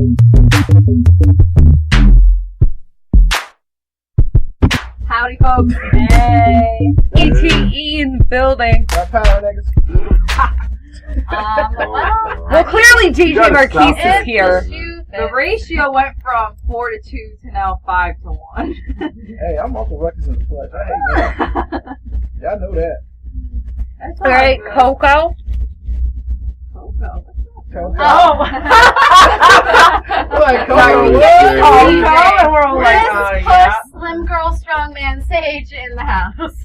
Howdy, folks. Hey. ETE in the building. Well, clearly DJ Marquise is here. The ratio went from 4 to 2 to now 5 to 1. Hey, I'm Uncle Ruckus in the flesh. I hate that. Yeah, I know that. That's All right, Coco. Coco. Oh. Like, Coco, and we're all like, yeah. Slim girl, strong man, Sage in the house.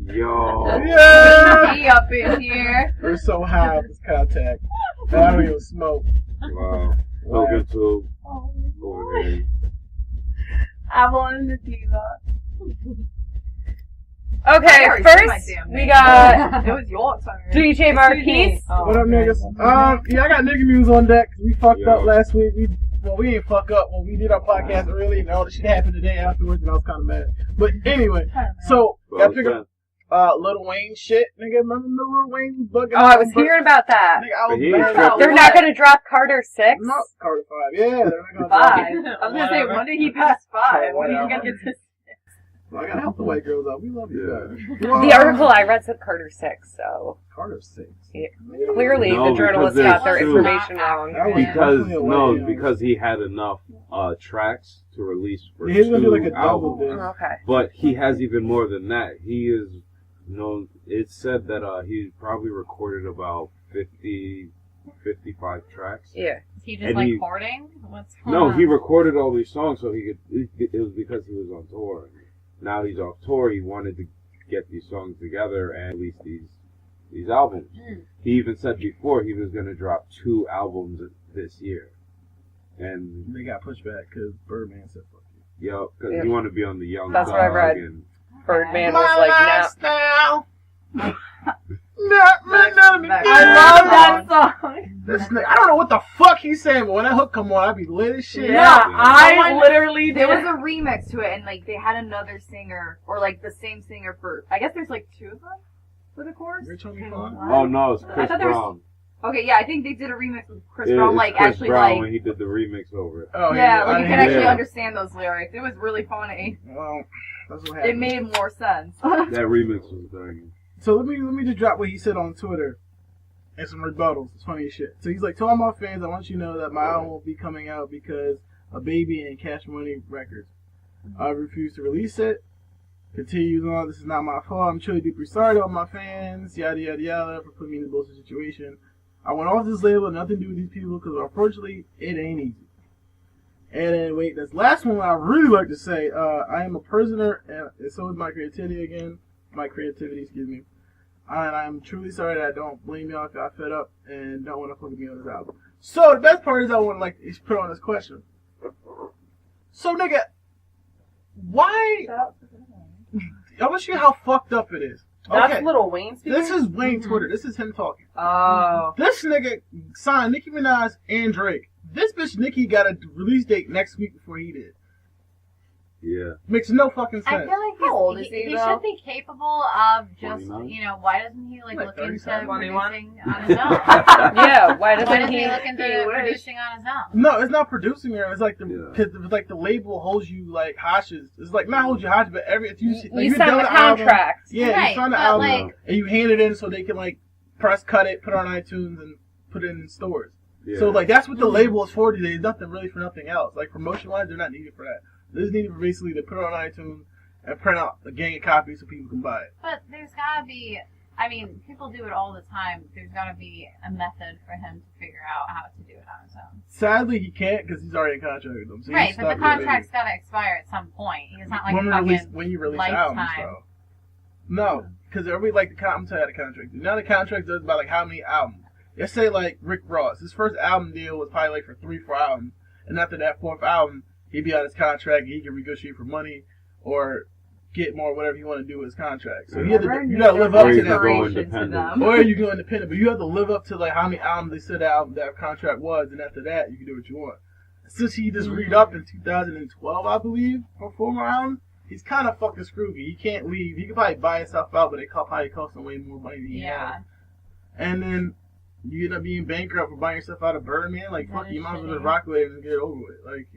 Yo. Yeah. He up in here. We're so high on this contact. I don't even smoke. Wow. So good too. Over there. I wanted the diva. Okay, first we got it was your turn. DJ Marquise. What up, niggas? Yeah, I got nigga news on deck. We fucked up last week. We didn't fuck up. Well, we did our podcast early, and all the shit happened the day afterwards, and I was kind of mad. But anyway, so I figured Lil Wayne shit, nigga. Remember Lil Wayne bugging? Oh, I was hearing about that. Nigga, I was mad. They're not gonna drop Carter 6? No, Carter 5. Yeah, they're not gonna 5. drop it. I was gonna say, when did he pass 5? When are you gonna get to 6? Well, I gotta help the white girls out. We love you guys. The article I read said Carter 6, so Carter 6. yeah. Clearly the journalists got their information wrong. Because he had enough tracks to release for he's gonna do like a albums. double disc. Okay. But he has even more than that. He is known. It's said that he probably recorded about 55 tracks. Yeah. Is he just recording? What's going No, on? he recorded all these songs so he could. It was because he was on tour. Now he's off tour. He wanted to get these songs together and release these albums. He even said before he was going to drop 2 albums this year, and they got pushed back because Birdman said fuck you. Yo, because you want to be on the Young That's Dog. what I read. And Birdman was like, no. I love that song. This nigga, I don't know what the fuck he's saying, but when that hook come on, I be lit as shit. Yeah, I literally there was a remix to it, and like they had another singer or like the same singer for. I guess there's like 2 of them for the chorus. Oh no, it's Chris Brown. Okay, yeah, I think they did a remix with Chris Brown, like Chris actually Brown like when he did the remix over it. Oh yeah, like you can actually understand those lyrics. It was really funny. Well, that's what happened. It made more sense. That remix was banging. So let me just drop what he said on Twitter and some rebuttals. It's funny as shit. So he's like, to all my fans, I want you to know that my album won't be coming out because a baby and Cash Money Records. I refuse to release it. Continues on, this is not my fault. I'm truly deeply sorry to all my fans, yada yada yada, for putting me in this bullshit situation. I went off this label, nothing to do with these people, because unfortunately, it ain't easy. And then, wait, this last one I really like to say, I am a prisoner, and so is my creativity, excuse me. And I'm truly sorry that I don't blame y'all if I fed up and don't want to fuck with me on this album. So, the best part is I want to put on this question. So, nigga, why? I want to show you how fucked up it is. That's Lil Wayne speaking? This is Wayne Twitter. This is him talking. Oh. This nigga signed Nicki Minaj and Drake. This bitch Nicki got a release date next week before he did. Yeah. Makes no fucking I sense. feel like How old is he, he though? should be capable of just, 29? why doesn't he look into 37, producing 21? on his own? Yeah, why Why doesn't doesn't he look into producing on his own? No, it's not producing her. It's like the label holds you like hostage. It's like not hold you hostage, but if you sign the contract. Yeah, Right, you sign the but, album and you hand it in so they can like press cut it, put it on iTunes, and put it in stores. Yeah. So like that's what the label is for today. It's nothing really for nothing else. Like promotion wise, they're not needed for that. They're just needed for basically to put it on iTunes and print out a gang of copies so people can buy it. But there's gotta be, people do it all the time. There's gotta be a method for him to figure out how to do it on his own. Sadly, he can't because he's already in contract with them. So Right, but the contract's gotta expire at some point. He's not like when you release lifetime. albums, though. No, because everybody like I'm telling you the contract. Now the contract does about like how many albums. Let's say like Rick Ross. His first album deal was probably like for 3-4 albums, and after that 4th album, he'd be on his contract and he can negotiate for money or get more whatever he want to do with his contract. So you gotta live up to that. Or you go independent, but you have to live up to like how many albums they said that contract was, and after that you can do what you want. Since he just re-upped in 2012, I believe, for 4 more albums, he's kind of fucking screwed. He can't leave. He could probably buy himself out, but it probably cost him way more money than he has. And then you end up being bankrupt for buying yourself out of Birdman. Like, fuck, you might as well just rock with it and get it over with. Like,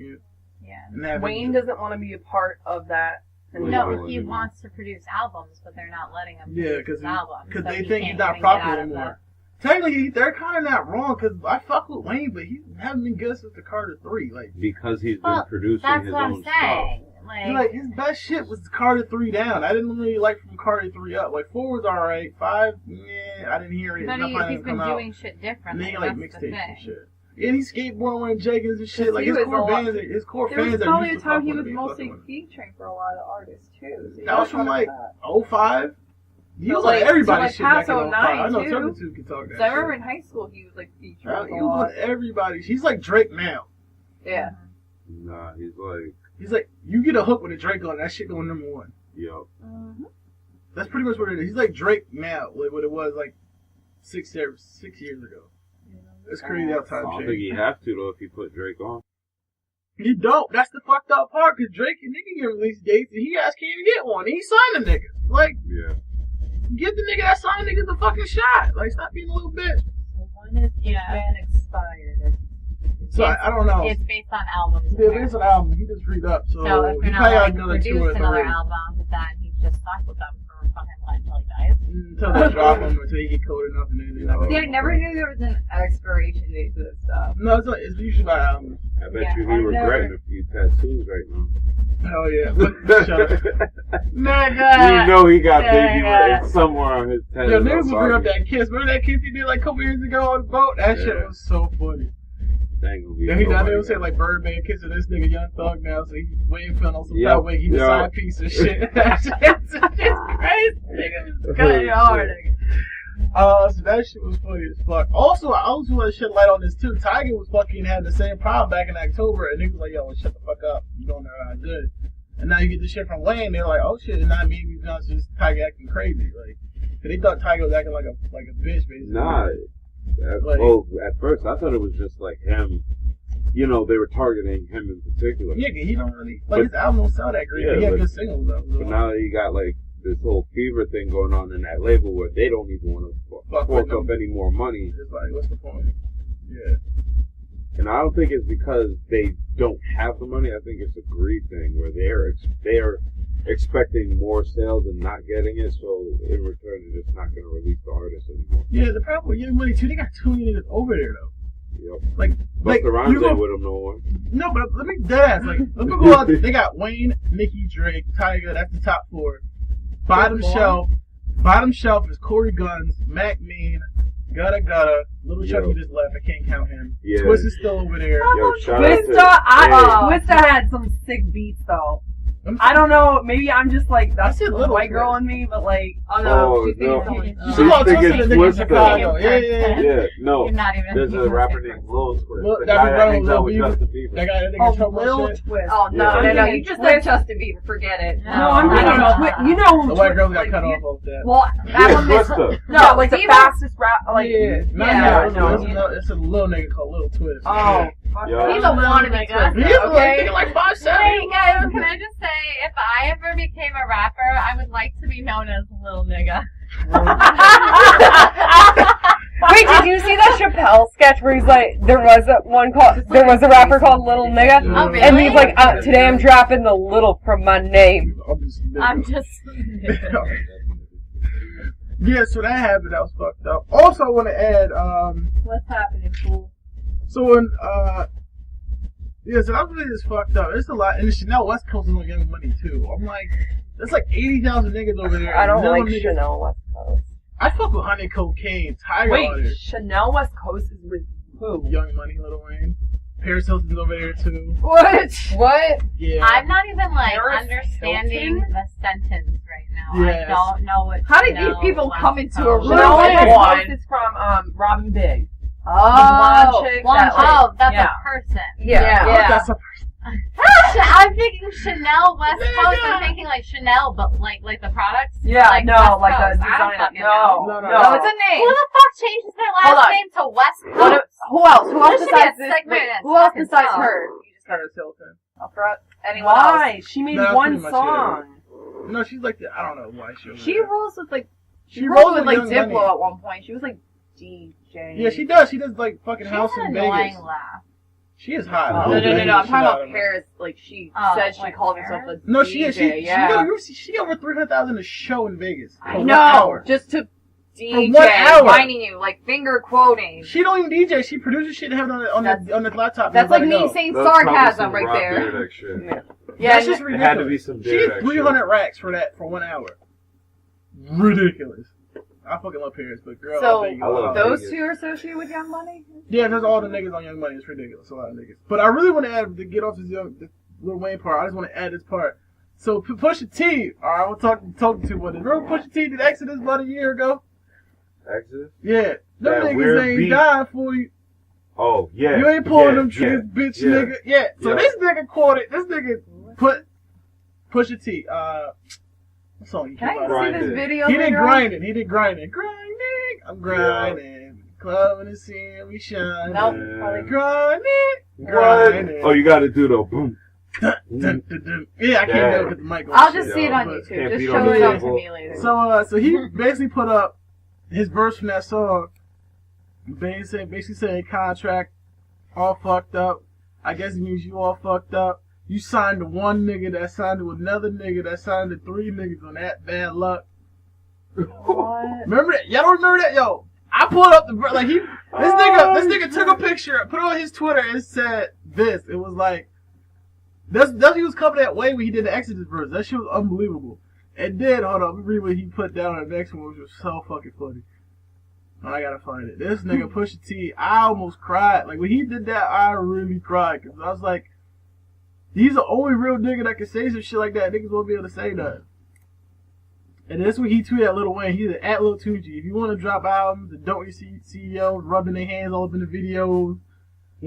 yeah. Wayne doesn't want to be a part of that. No, he wants to produce albums, but they're not letting him produce albums. Because they think he's not profitable anymore. Technically, they're kind of not wrong, because I fuck with Wayne, but he hasn't been good since the Carter 3. Like, because he's been producing his own stuff. Like, his best shit was Carter 3 down. I didn't really like from Carter 3 up. Like, 4 was alright. 5, I didn't hear it. But he's been doing shit different. And then he like mixtapes and shit. And he skateboarding wearing Jenkins and shit. Like, his core fans are used to fuck with him. There was probably a time he was mostly featuring for a lot of artists, too. So that was from, like, 05. He was like everybody's shit back in 05. I know Turpitude can talk that shit. I remember in high school he was, like, featuring he was with everybody. He's like Drake now. Yeah. Nah, he's like, you get a hook with a Drake on, that shit going number 1. Yo. Mm-hmm. That's pretty much what it is. He's like Drake now, like what it was like 6 years ago. It's crazy how time I don't changed. think you have to, though, if you put Drake on. You don't. That's the fucked up part, because Drake and nigga get release dates, and he asked, can you get one? And he signed the nigga. Like, yeah. Give the nigga that signed niggas the fucking shot. Like, stop being a little bitch. So when is this man expired? So I don't know. It's based on albums. Yeah, based on albums. He just freed up. So if he you're probably not like produce another album, then he's just stuck with them for fucking life until he dies. Until they drop him, until you get coded enough, and then they're not gonna. See, I never knew there was an expiration date to this stuff. No, it's usually by album. I bet you he regretting a few tattoos right now. Hell yeah. But, shut up. You know he got baby somewhere on his tattoo. Yo, niggas will bring up that kiss. Remember that kiss he did like a couple years ago on the boat? That shit was so funny. Then he down there say like Birdman kissing this nigga Young Thug now, so he's waiting for him on some fat wig. He's a side piece of shit. That shit's crazy. Nigga was cutting hard, nigga. So that shit was funny as fuck. Also, I also want to shed light on this too. Tiger was fucking had the same problem back in October, and niggas like, yo, shut the fuck up. You don't know how good. And now you get this shit from Wayne, they're like, oh shit, and not me, it's just Tiger acting crazy. Like, cause they thought Tiger was acting like a bitch, basically. Nah. At first I thought it was just like him. You know, they were targeting him in particular. Yeah, he don't really his album don't sound that great. Yeah, he had good singles though. But now that he got like this whole fever thing going on in that label where they don't even want to fork up any more money. It's like, what's the point? Yeah. And I don't think it's because they don't have the money. I think it's a greed thing where they're expecting more sales and not getting it, so in return they're just not going to release the artist anymore. Yeah, the problem with Young Money too, they got too many niggas over there though. Yep. Like Rhymes ain't with them no more. No, but let me deadass. Like, let's go out there. They got Wayne, Nicki, Drake, Tyga. That's the top 4. Bottom shelf is Corey Guns, Mac Mean, Gutta Gutta, Little Chucky just left. I can't count him. Yeah. Twist is still over there. Yo, Twista had some sick beats though. I don't know, maybe I'm just like, that's the white girl in me, but like, she's thinking Twista. Yeah, no. There's a rapper named Lil Twist. The guy that hangs out with Justin Bieber. That guy that nigga trouble Lil shit. Twist. Oh, no, you just said Justin Bieber, forget it. No, I don't know. You know, the white girl got cut off of that. Well, that one is, no, like the fastest rap, like, it's a little nigga called Lil Twist. Oh. He's a wannabe Twista. He's like 5'7". Hey guys, can I just say, if I ever became a rapper, I would like to be known as Lil Nigga. Wait, did you see that Chappelle sketch where he's like, there was a rapper called Little Nigga, oh, really? and he's like, today I'm dropping the little from my name. I'm just. Yeah, so that happened. That was fucked up. Also, I want to add, what's happening, fool? So when, so that really just fucked up. It's a lot, and the Chanel West Coast is on Young Money too. I'm like, there's like 80,000 niggas over there. I don't like Chanel West Coast. I fuck with Honey Cocaine, Tiger. Wait, Chanel West Coast is with who? Young Money, Lil Wayne. Paris Hilton's over there too. What? Yeah. I'm not even like understanding the sentence right now. Yes. I don't know what. How did these people come into a room? Chanel West Coast is from Robin Big. Oh, that's a person. Yeah. That's a person. I'm thinking Chanel West Coast. I'm thinking like Chanel, but like the products. Yeah, like no, like Coast. the design. No, it's a name. Who the fuck changes their last name to West Coast? Who else? Who else besides this? Who else besides her? You just Paris Hilton. Anyone else? Why? She made one song. No, she's like I don't know why she rolls with like. She rolled with like Diplo at one point. She was like DJ. Yeah, she does. She does like fucking house in an Vegas. annoying laugh. She is hot. No. I'm talking about Paris. Like she said, she like called Paris? herself a No, DJ. she is. She got over 300,000 a show in Vegas. I For 1 know. hour. Just to DJ, For 1 hour. whining you, like finger quoting. She don't even DJ. She produces shit and have it on the laptop. That's like me know. saying That's probably sarcasm some right Rock there. Dyrdek shit. Yeah, That's just It ridiculous. had to be some She Dyrdek had shit. 300 racks for 1 hour. Ridiculous. I fucking love Paris, but girl, So, I love those Vegas. two are associated with Young Money? yeah, there's all the niggas on Young Money. It's ridiculous. A lot of niggas. But I really want to add, to get off this Lil Wayne part, I just want to add this part. So Pusha T, alright, we'll talk to what. Remember Pusha T did Exodus about a year ago? Exodus? Yeah. Them That niggas weird ain't beat. dying for you. Oh, yeah. You ain't pulling yeah, them triggers, bitch, yeah. nigga. Yeah. So Yeah. this nigga quoted, this nigga put Pusha T, what song you Can I keep see Grind this it. video He did later on? grinding. He did grinding. Grinding. I'm grinding. Clubbing and seeing me shine. Nope. Yeah. Probably Grinding. What? Grinding. Oh, you gotta do the boom. Dun, dun, dun, dun. Yeah, I can't Yeah. do it with the mic on. I'll shit, just see it on but- YouTube. Can't Just beat show on the it up to table. me later. So he basically put up his verse from that song. Basically saying contract all fucked up. I guess it means you all fucked up. You signed to one nigga that signed to another nigga that signed to 3 niggas on that bad luck. What? Remember that? Y'all don't remember that? Yo, I pulled up the like this nigga took a picture, put it on his Twitter, and said this. It was like that's he was coming that way when he did the Exodus verse. That shit was unbelievable. And then hold on, let me read what he put down on the next one, which was so fucking funny. I gotta find it. This nigga Pusha T, I almost cried. Like when he did that, I really cried because I was like, he's the only real nigga that can say some shit like that. Niggas won't be able to say that. And that's when he tweeted at Lil Wayne. He's at Lil Tucci. If you want to drop albums and don't see CEOs rubbing their hands all up in the videos,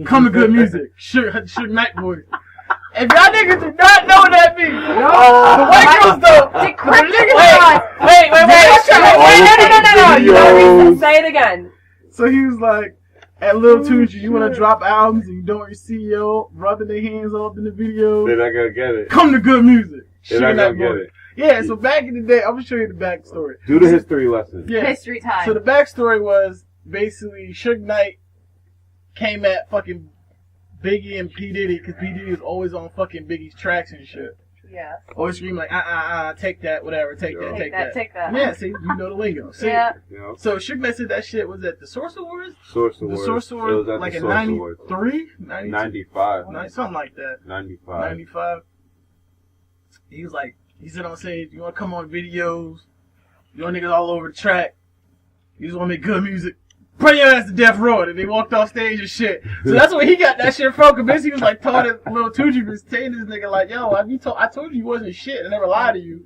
come to good music. Suge Knight boys. If y'all niggas do not know what that means, the white girls though. Wait, no. You gotta say it again. So he was like, at Lil Tucci, you want to drop albums and you don't want your CEO rubbing their hands all up in the videos, They're not gonna get it. come to good music. They're Suge not Knight gonna get boys. it. Yeah, so back in the day, I'm gonna show you the backstory. Do the history lesson. Yeah. History time. So the backstory was basically Suge Knight came at fucking Biggie and P Diddy because P Diddy was always on fucking Biggie's tracks and shit. yeah. Always screaming like take that, whatever, take that, take that. Take that. Yeah, see, you know the lingo. See? Yeah. You know? So Suge Knight said that shit was at the Source Awards. Source The Awards. Source It Awards, was at like the in Source Awards. 93, 92, 95. something like that. 95. 95. He was like, he said on stage, you want to come on videos? You want niggas all over the track? You just want to make good music? Bring your ass to Death Row. And they walked off stage and shit. So that's where he got that shit from. Cause he was like told his little Tucci was telling this nigga like, yo, I told you wasn't shit. I never lied to you.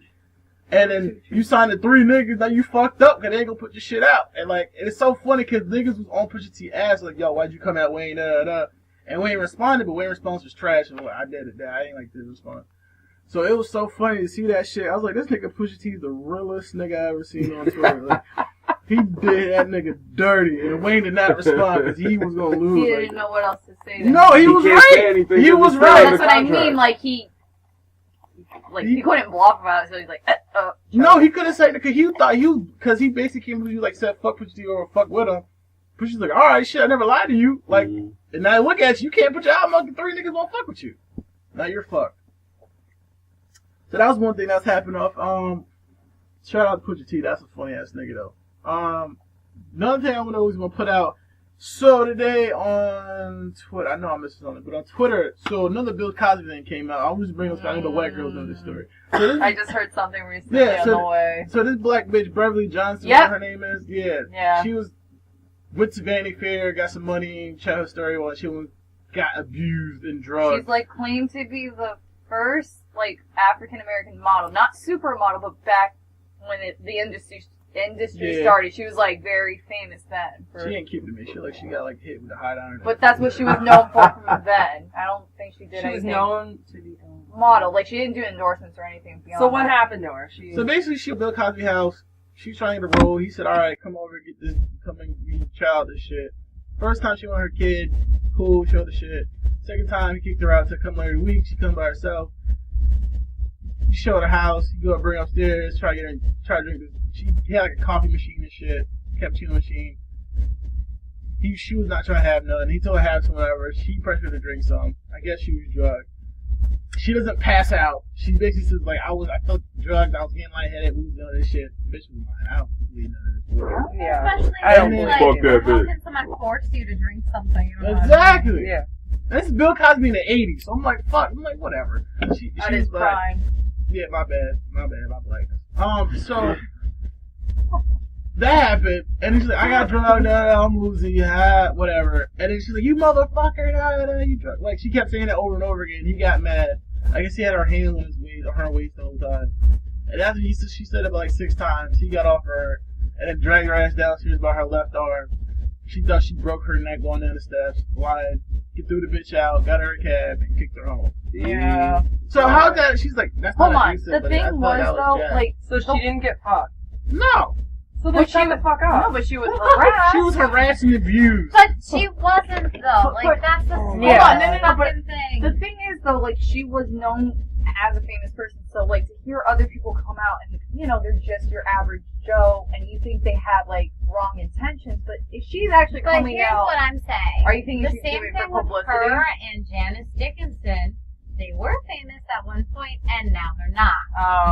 And then you signed to 3 niggas, now you fucked up because they ain't gonna put your shit out. And like, it's so funny because niggas was on Pusha T ass like, yo, why'd you come at Wayne? And Wayne responded, but Wayne's response was trash. And I did it. I ain't like this response. So it was so funny to see that shit. I was like, this nigga Pusha T is the realest nigga I ever seen on Twitter. Like, he did that nigga dirty, and Wayne did not respond because he was gonna lose. He Like, didn't know what else to say. To no, he was can't say right. anything He because was it's right. not That's what I contract. mean. Like he couldn't bluff about it, so he's like, No, he couldn't say because he thought because he basically came to you like said fuck Pusha T or fuck with him. Pusha's like, all right, shit, I never lied to you. Like, and now look at you, can't put your album out. 3 niggas won't fuck with you. Now you're fucked. So that was one thing that's happened off. Shout out to Pusha T. That's a funny ass nigga though. Another thing I'm always gonna put out. So today on Twitter, I know I missed something, but on Twitter, so another Bill Cosby thing came out. I'm just bringing up. I know the white girls know this story. So this, I just heard something recently Yeah, on the way. so this black bitch, Beverly Johnson, Yep. whatever her name is, Yeah. she went to Vanity Fair, got some money, shared her story while she got abused and drugged. She's like claimed to be the first like African American model, not supermodel, but back when the industry Yeah. started, she was like very famous then. She ain't cute to me. She she got like hit with a hot iron. But that's what she was known for from then. I don't think she did She was anything known to be model. Like she didn't do endorsements or anything beyond. So what that. happened to her? So basically, she Bill Cosby house. She's trying to roll. He said, "All right, come over, get this, come and be child this shit." First time she wanted her kid, cool, show the shit. Second time he kicked her out, said, "Come later in the week." She come by herself. He showed her house. He go bring her upstairs, try to drink this. He had like a coffee machine and shit, cappuccino machine. She was not trying to have none. He told her to have some, whatever. She pressured her to drink some. I guess she was drugged. She doesn't pass out. She basically says, like, I felt drugged, I was getting lightheaded, we was doing this shit. Bitch was lying. I don't believe none of this bullshit. Yeah. Especially I don't when, fuck like, that how bitch. can someone force you to drink something? You don't know? Exactly. Yeah. This is Bill Cosby in the 80s, so I'm like, fuck. I'm like, whatever. She That was is black. prime. Yeah, my bad, my blackness. So that happened, and she's like, I got drugged, I'm losing, whatever. And then she's like, you motherfucker, you drugged. Like, she kept saying that over and over again. He got mad. I guess he had her hand on his waist, or her waist the whole time. And after she said it about like 6 times, he got off her and then dragged her ass downstairs by her left arm. She thought she broke her neck going down the steps, lied. He threw the bitch out, got her a cab, and kicked her home. Yeah. So how's that? She's like, that's Hold not on. abusive, The but thing I thought was that though, jacked. like, So she didn't get fucked. No. So then But shut she the was- fuck up. no, but she was harassed. She was harassed and abused. But she wasn't though. Like But- that's the Yeah. Hold on, no, but fucking thing. the thing is though, like, she was known as a famous person, so like to hear other people come out and they're just your average Joe, and you think they had like wrong intentions, but if she's actually But coming here's out, what I'm saying. are you thinking The she's same doing it thing for with publicity? her and Janice Dickinson. They were famous at one point, and now they're not.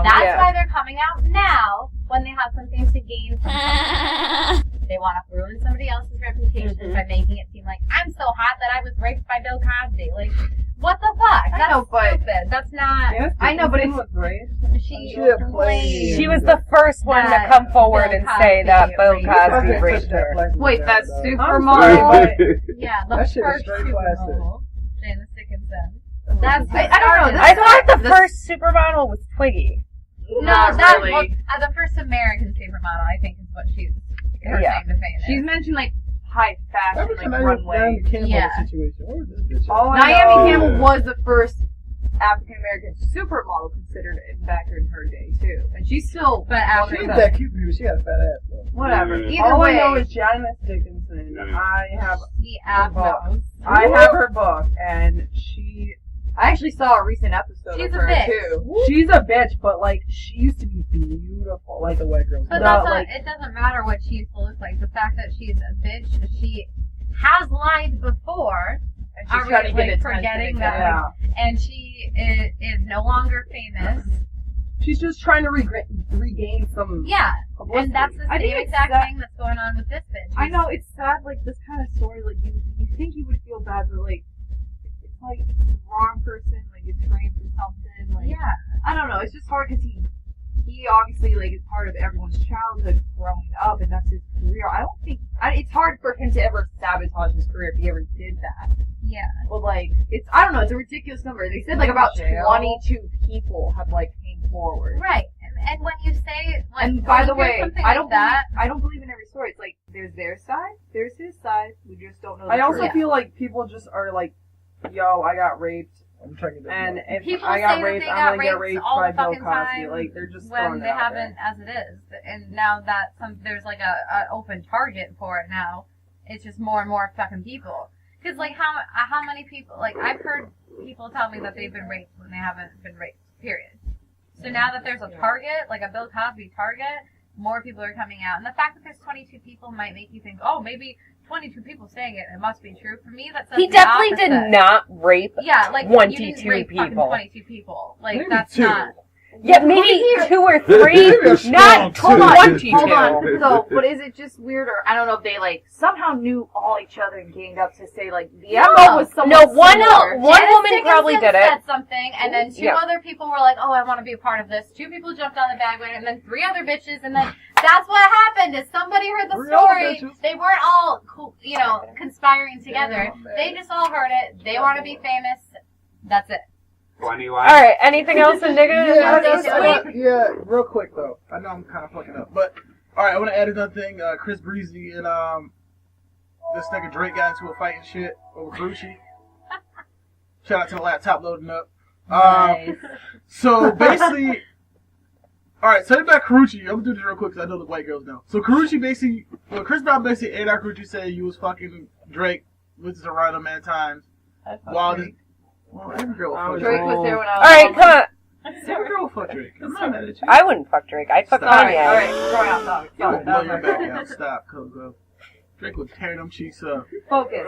That's why they're coming out now when they have something to gain from something. They want to ruin somebody else's reputation by making it seem like I'm so hot that I was raped by Bill Cosby. Like, what the fuck? I That's know, but- stupid. That's not. Yes, I know, but Dickinson it's- was great. She played. She was the first one to That come forward Bill and say that Bill Cosby Cosby Fucking raped touch that her. black Wait, woman that's down, supermodel. Yeah, the That shit is first straight classic. supermodel, Janice Dickinson. That's I don't know. I thought the first supermodel was Twiggy. No, Not that really. well, the first American supermodel, I think, is what she's her Yeah. claim to fame is. She's mentioned like high fashion, That was like a runway. Naomi Campbell Yeah. situation. Where was this bitch? All I Naomi know- Campbell Yeah. was the first African American supermodel considered back in her day too, and she's still. But after She ain't the- that cute, dude. She got a fat ass, though. Whatever. Yeah. Either All way, I know is Janice Dickinson. Yeah. I have the app knows. her book, and I actually saw a recent episode She's of a her bitch. too. she's a bitch, but like she used to be beautiful, like Like the white girl. But No, that's not, like- it doesn't matter what she used to look like. The fact that she's a bitch, she has lied before. And Are she's we trying to get like attention forgetting again. that? Yeah. And she is no longer famous. She's just trying to regain some. Yeah, publicity. and that's the I think same it's exact that- thing that's going on with this bitch. I know it's sad, like this kind of story. Like you think you would feel bad, but like it's like the wrong person. Like it's framed for something. Like Yeah. I don't know. It's just hard because he obviously like is part of everyone's childhood growing up, and that's his career. I don't think it's hard for him to ever sabotage his career if he ever did that. Yeah. But like I don't know. It's a ridiculous number. They said like about Jail. 22 people have like came forward. Right. And when you say, like, And by the when you hear way, something I like don't that, believe in every story. It's like there's their side, there's his side. We just don't know. The I also truth. feel like people just are like, "Yo, I got raped," I'm trying to get that and money. if people I say got that raped, they I'm got gonna get raped raped all by the Bill fucking Cosby. time Like they're just when throwing they it out haven't, as it is, and now that there's like a open target for it now, it's just more and more fucking people. Because like how many people, like I've heard people tell me that they've been raped when they haven't been raped. Period. So now that there's a target, like a Bill Cosby target, more people are coming out. And the fact that there's 22 people might make you think, oh, maybe 22 people saying it, it must be true. For me, that says He the definitely did opposite. not rape. Yeah, like 22 you didn't rape fucking people. 22 people. Like Maybe that's 2. not. Yeah, maybe 2 or 3, Maybe a strong not 2. 22. Hold on. So, but is it just weird, or I don't know if they like somehow knew all each other and ganged up to say like the MO was someone No, one similar. one Janice woman probably Dickinson did it. said something, and then 2 Yeah. other people were like, "Oh, I want to be a part of this." 2 people jumped on the bandwagon, and then 3 other bitches, and then that's what happened. Is somebody heard the 3 other story? bitches. They weren't all, conspiring together. Yeah, man. They just all heard it. They want to be famous. That's it. Funny All one. right, anything else in nigga? Yeah, this week? yeah, real quick though. I know I'm kind of fucking up, but all right. I want to add another thing. Chris Breezy and this nigga Drake got into a fight and shit over Gucci. Shout out to the laptop loading up. So basically, all right. So about Karuchi, I'm gonna do this real quick because I know the white girls know. So Karuchi basically, Chris Brown basically aired out Karuchi said you was fucking Drake, which is around him mad times. While this, well, every girl will fuck Drake Drake. was there when I All was. right, come on. Every girl will fuck Drake. I'm not mad at you. I wouldn't fuck Drake. I'd fuck Stop. Kanye. All right, throwing out topics. Blow Sorry, your back out. Stop, Coco. Drake would tear them cheeks up. Focus.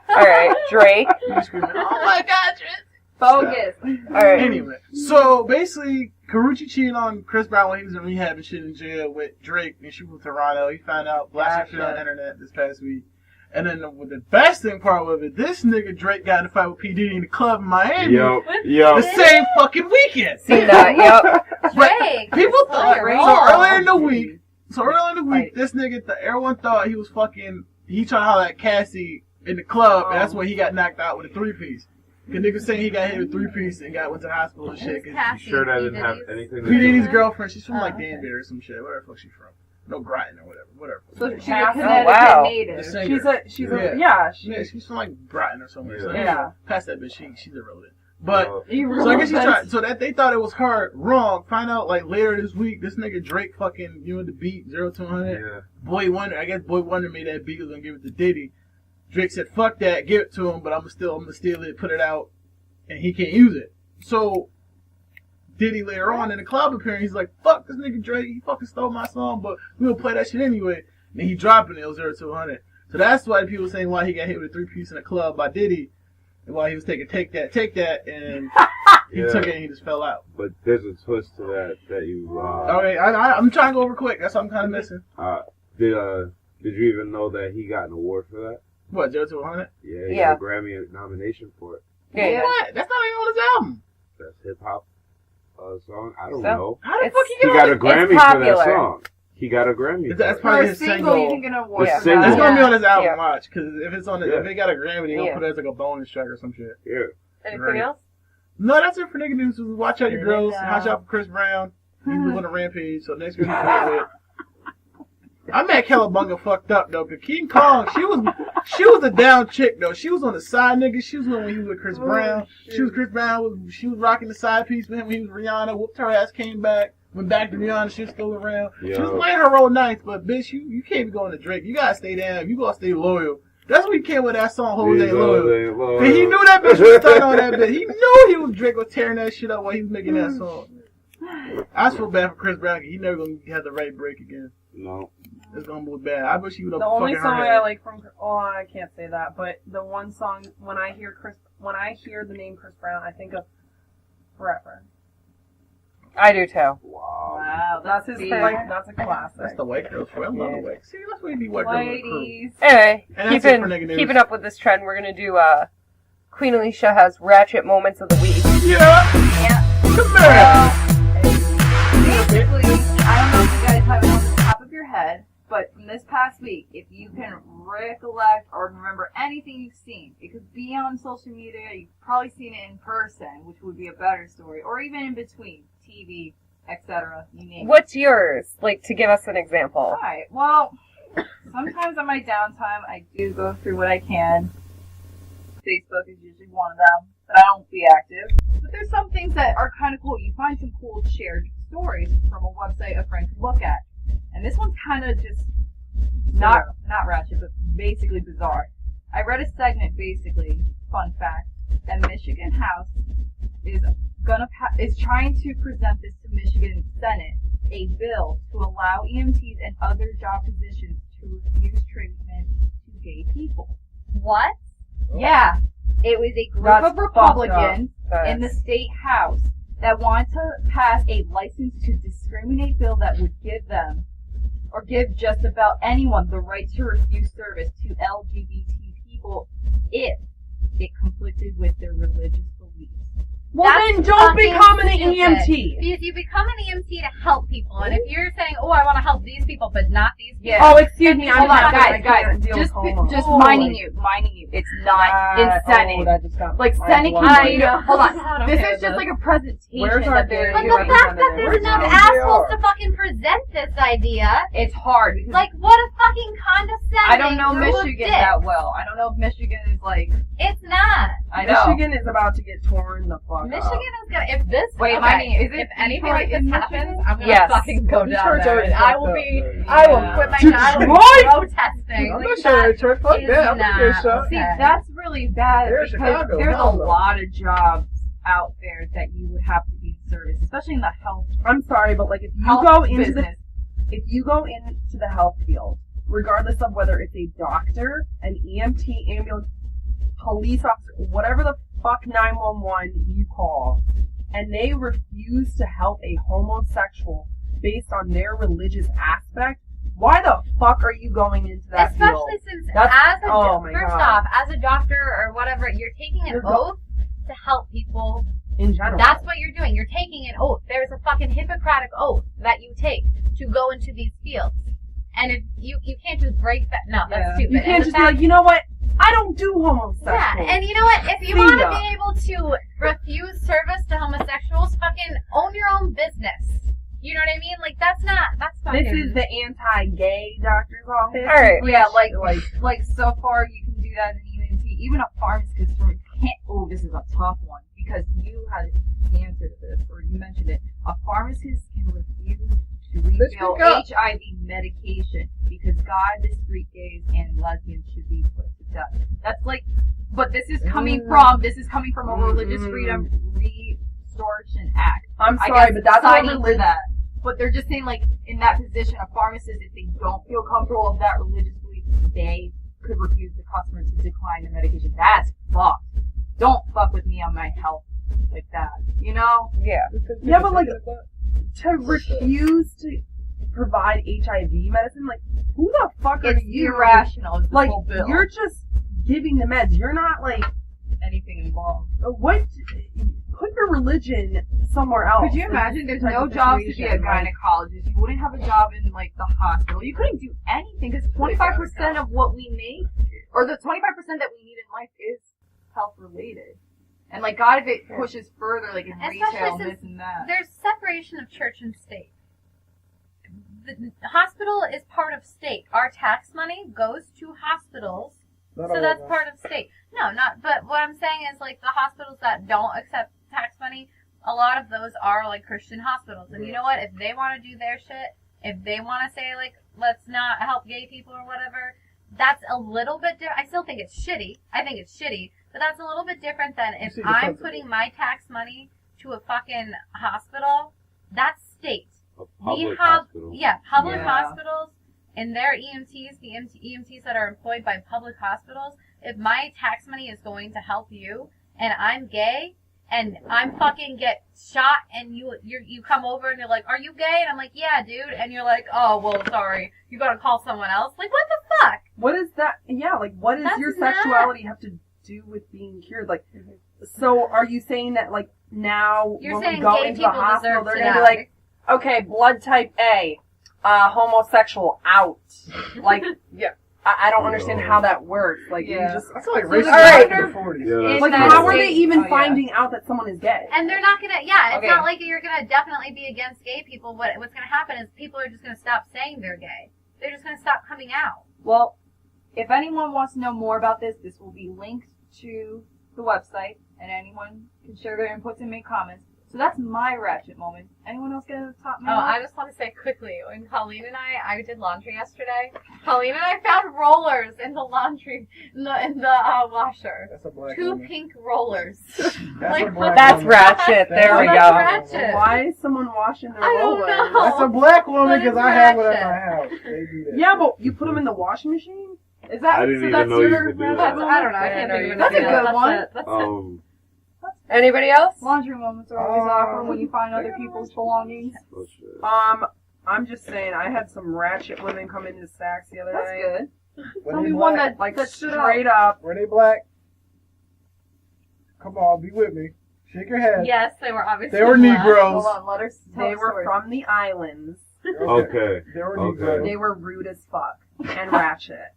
Alright, Drake. He'd be screaming, "Oh my God, Drake!" Focus. Alright. Anyway, so basically, Karrueche cheated on Chris Brown when he was in rehab and shit in jail with Drake, and she was from Toronto. He found out, blasted shit on the internet this past week. And then the best thing part of it, this nigga Drake got in a fight with P. Diddy in the club in Miami. Yo. The same fucking weekend. Seen that, yep. Drake. People thought, Drake. so earlier in the week, this nigga, everyone thought he was fucking, he tried to holler at Cassie in the club, and that's when he got knocked out with a 3-piece. Cause niggas saying he got hit with 3-piece and went to the hospital and shit. You sure that didn't have anything to P. do Diddy's with it? girlfriend, she's from like Danbury or some shit, where the fuck she from? No, Brighton or whatever. So she's a Cassie. Connecticut wow. native. The singer. She's from like Brighton or somewhere. So Yeah. Past that bitch, she's irrelevant. But Oh. so I guess he tried. So that they thought it was her. Wrong. Find out like later this week. This nigga Drake fucking the beat 0 to 100. Yeah. Boy Wonder. I guess Boy Wonder made that beat. Was gonna give it to Diddy. Drake said, "Fuck that. Give it to him. But I'm gonna steal it. Put it out, and he can't use it." So Diddy later on in the club appearance, he's like, "Fuck this nigga Drake. He fucking stole my song, but we gonna play that shit anyway." And then he dropping it. It was 0 to 100. So that's why people saying why he got hit with a 3-piece in the club by Diddy. And while he was taking take that, and he took it and he just fell out. But there's a twist to that you. Okay, I'm trying to go over quick. That's what I'm kind of missing. Did you even know that he got an award for that? What, 0 to 100? Yeah, he Yeah. got a Grammy nomination for it. Yeah. What? That's not even on his album. That's hip hop song. I don't So- know. How the It's- fuck He you got a get Grammy for popular. that song. He got a Grammy. That's for probably it. For a his single, single. you can get an award The for single. It's that. gonna be on his album, Yeah. watch. Because if it's on, if it got a Grammy, they gonna put it as like a bonus track or some shit. Yeah. Anything Right. else? No, that's it for nigga news. Watch out your girls. Watch out for Chris Brown. He's on a rampage. So next week he's with. I met Cowabunga fucked up though, cause King Kong, she was a down chick though. She was on the side nigga. She was when he was with Chris Brown. She was Chris Brown. She was rocking the side piece with him when he was Rihanna. Whooped her ass, came back, went back to Rihanna. She was still around. She was Yo. playing her role nice, but bitch, you can't be going to Drake. You gotta stay down. You gotta stay loyal. That's what he came with that song, Jose Loyal. And he knew that bitch was starting on that bitch. He knew he was Drake was tearing that shit up while he was making that song. I feel bad for Chris Brown. He never gonna have the right break again. No. It's gonna be bad. I wish he would have The only fucking song her I head. like from, I can't say that, but the one song when I hear the name Chris Brown, I think of Forever. I do too. Wow. Wow, That's his deep. that's a classic. That's the white girls for. I love the white. See, that's why you be white girls. Ladies. Anyway, And that's it for nigga news. keeping up with this trend, we're gonna do Queen Alisha has ratchet moments of the week. Yeah. Yeah. Come here. Basically, I don't know if you guys have it on the top of your head, but from this past week, if you can recollect or remember anything you've seen, it could be on social media, you've probably seen it in person, which would be a better story, or even in between, TV, etc. You name it. What's yours? Like, to give us an example. Alright, well, sometimes on my downtime, I do go through what I can. Facebook is usually one of them, but I don't be active. But there's some things that are kind of cool. You find some cool shared stories from a website a friend could look at. And this one's kind of just not ratchet, but basically bizarre. I read a segment, basically, fun fact, that Michigan House is trying to present this to Michigan Senate, a bill to allow EMTs and other job positions to refuse treatment to gay people. What? Yeah, it was a group That's of Republicans fucked up. in the state house that wanted to pass a license to discriminate bill that would give them, or give just about anyone, the right to refuse service to LGBT people if it conflicted with their religious beliefs. Well, That's then don't fucking become an stupid. EMT. Because you become an EMT to help people, and if you're saying, "Oh, I want to help these people, but not these people," Yeah. Oh, excuse me, Hold I'm on, not guys, just minding you. It's not in Senate. Like, Senate can hold on. This is just like a presentation Where's our that they're But Your the fact that representative. there's enough Where's our assholes JR? to fucking present this idea, It's hard because like, what a fucking condescending I don't know group of Michigan dicks. that well. I don't know if Michigan is like. It's not. I know. Michigan is about to get torn the fuck Michigan up. is gonna. If this, Wait, okay, Miney, is it if anything Detroit like this in happens, Michigan? I'm gonna Yes. fucking go down Detroit's there, already and I fucked will up. be. Yeah. I will quit my job. I will be protesting. I'm Like, not sure that it's church. Fuck is that. I'm gonna get not shot. okay. See, that's really bad There's because Chicago, there's a hell no. lot of jobs out there that you would have to be in service, especially in the health I'm sorry, but like if you health go into business. the health field, regardless of whether it's a doctor, an EMT, ambulance, police officer, whatever the fuck 911 you call, and they refuse to help a homosexual based on their religious aspect, why the fuck are you going into that Especially field? since First off, as a doctor or whatever, you're taking an oath to help people. In general. That's what you're doing. You're taking an oath. There's a fucking Hippocratic oath that you take to go into these fields. And if you can't just break that. No, that's stupid. You can't just be like, you know what? I don't do homosexual. Yeah, and you know what? If you want to be able to refuse service to homosexuals, fucking own your own business. You know what I mean? Like, that's fucking... This is the anti-gay doctor's office. Alright. Yeah, like so far you can do that in EMT. Even a pharmacist can't. Oh, this is a tough one because you had the answer to this, or you mentioned it. A pharmacist can refuse to refill HIV medication because God, the street gays and lesbians should be put to death. That's like, but this is coming from a Religious Freedom Restoration Act. I'm sorry, but that's not religious. That. But they're just saying, like, in that position, a pharmacist, if they don't feel comfortable with that religious belief, they could refuse the customer to decline the medication. That's fucked. Don't fuck with me on my health like that. You know? Yeah. Yeah, but like, to refuse to provide HIV medicine, like, who the fuck are It's you? irrational. It's the Like, whole bill. you're just giving the meds. You're not, like, anything involved. what? Put your religion somewhere else. Could you imagine there's no job to be a gynecologist? You wouldn't have a job in, like, the hospital. You couldn't do anything because 25% of what we make, or the 25% that we need in life is health-related. And, like, God, if it pushes further, like, in retail, this and that. There's separation of church and state. The hospital is part of state. Our tax money goes to hospitals, so that's part of state. No, but what I'm saying is, like, the hospitals that don't accept tax money, a lot of those are, like, Christian hospitals. And you know what? If they want to do their shit, if they want to say, like, let's not help gay people or whatever, that's a little bit different. I still think it's shitty. But that's a little bit different than if I'm putting my tax money to a fucking hospital. That's state. Public hospital. Public hospitals and their EMTs, the EMTs that are employed by public hospitals. If my tax money is going to help you and I'm gay and I'm fucking get shot and you come over and you're like, are you gay? And I'm like, yeah, dude. And you're like, oh, well, sorry. You gotta call someone else. Like, what the fuck? What is that? Yeah, like, what does your sexuality have to do with being cured? Like, so are you saying that, like, now You're when we go into the hospital, they're gonna be like, okay, blood type A, homosexual, out. Like, yeah. I don't understand how that works. Like, you just... I feel like racism in the 40s. Yeah, like, how are they even finding out that someone is gay? And they're not gonna, it's not like you're gonna definitely be against gay people. What's gonna happen is people are just gonna stop saying they're gay. They're just gonna stop coming out. Well, if anyone wants to know more about this will be linked to the website, and anyone can share their inputs and make comments. So that's my ratchet moment. Anyone else get a top man? Oh, I just want to say quickly, when Colleen and I did laundry yesterday, Colleen and I found rollers in the laundry, in the washer. That's a black Two woman. pink rollers. That's ratchet. There we go. Ratchet. Why is someone washing their I don't rollers? know. That's a black woman because I have one at ratchet. my house. They do that. Yeah, but you put them in the washing machine? Is that I didn't so? even That's know you your could do ratchet that. moment? I don't know. I can't think of it. That's a good one. That's Anybody else? Laundry moments are always awkward when you find other people's belongings. Oh, shit. I'm just saying, I had some ratchet women come into Saks the other That's night. good. Were Tell they me one black? that Like, that stood out. straight up. Were they black? Come on, be with me. Shake your head. Yes, they were obviously They were black. Negroes. Hold on, let her tell They the were story. from the islands. Okay. They were Okay. Negroes. They were rude as fuck and ratchet.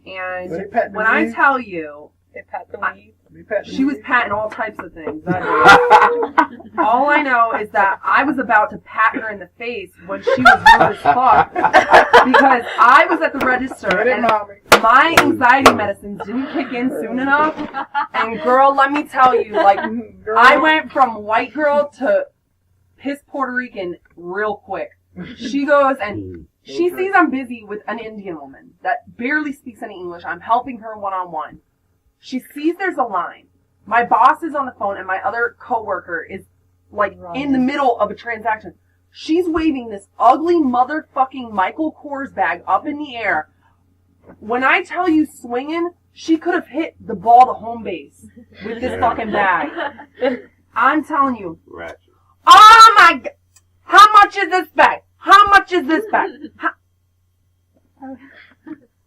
And They pat the when I weed. tell you, They pat the weed. They pat the she was weed. patting all types of things. All I know is that I was about to pat her in the face when she was rude as fuck because I was at the register Get it, and mommy. my anxiety medicines didn't kick in soon enough. And girl, let me tell you, like, Girl. I went from white girl to piss Puerto Rican real quick. She goes and she sees I'm busy with an Indian woman that barely speaks any English. I'm helping her one-on-one. She sees there's a line. My boss is on the phone and my other coworker is like in the middle of a transaction. She's waving this ugly motherfucking Michael Kors bag up in the air. When I tell you swinging, she could have hit the ball to home base with this fucking bag. I'm telling you. Ratchet. Oh my god! How much is this bag? How much is this bag?